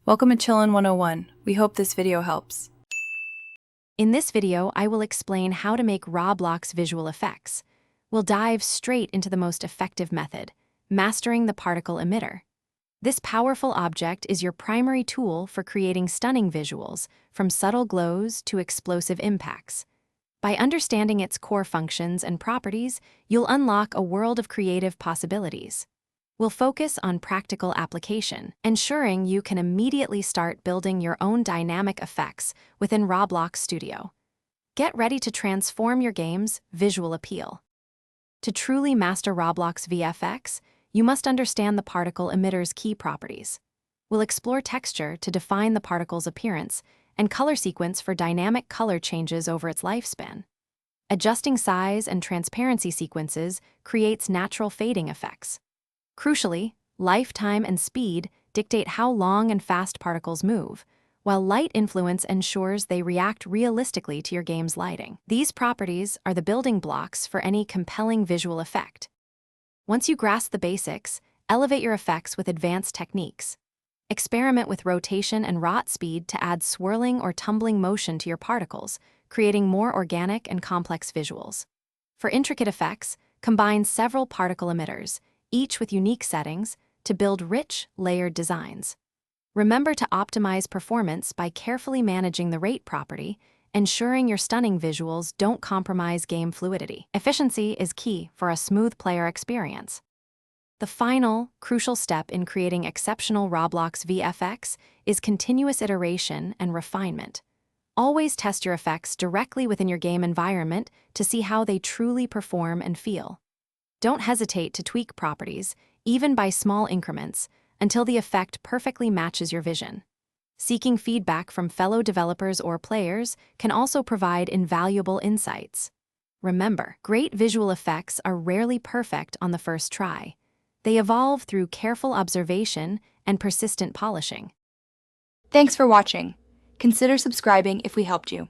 Welcome to Chillin' 101. We hope this video helps. In this video, I will explain how to make Roblox visual effects. We'll dive straight into the most effective method, mastering the particle emitter. This powerful object is your primary tool for creating stunning visuals, from subtle glows to explosive impacts. By understanding its core functions and properties, you'll unlock a world of creative possibilities. We'll focus on practical application, ensuring you can immediately start building your own dynamic effects within Roblox Studio. Get ready to transform your game's visual appeal. To truly master Roblox VFX, you must understand the particle emitter's key properties. We'll explore texture to define the particle's appearance and color sequence for dynamic color changes over its lifespan. Adjusting size and transparency sequences creates natural fading effects. Crucially, lifetime and speed dictate how long and fast particles move, while light influence ensures they react realistically to your game's lighting. These properties are the building blocks for any compelling visual effect. Once you grasp the basics, elevate your effects with advanced techniques. Experiment with rotation and rot speed to add swirling or tumbling motion to your particles, creating more organic and complex visuals. For intricate effects, combine several particle emitters, each with unique settings, to build rich, layered designs. Remember to optimize performance by carefully managing the rate property, ensuring your stunning visuals don't compromise game fluidity. Efficiency is key for a smooth player experience. The final, crucial step in creating exceptional Roblox VFX is continuous iteration and refinement. Always test your effects directly within your game environment to see how they truly perform and feel. Don't hesitate to tweak properties, even by small increments, until the effect perfectly matches your vision. Seeking feedback from fellow developers or players can also provide invaluable insights. Remember, great visual effects are rarely perfect on the first try. They evolve through careful observation and persistent polishing. Thanks for watching. Consider subscribing if we helped you.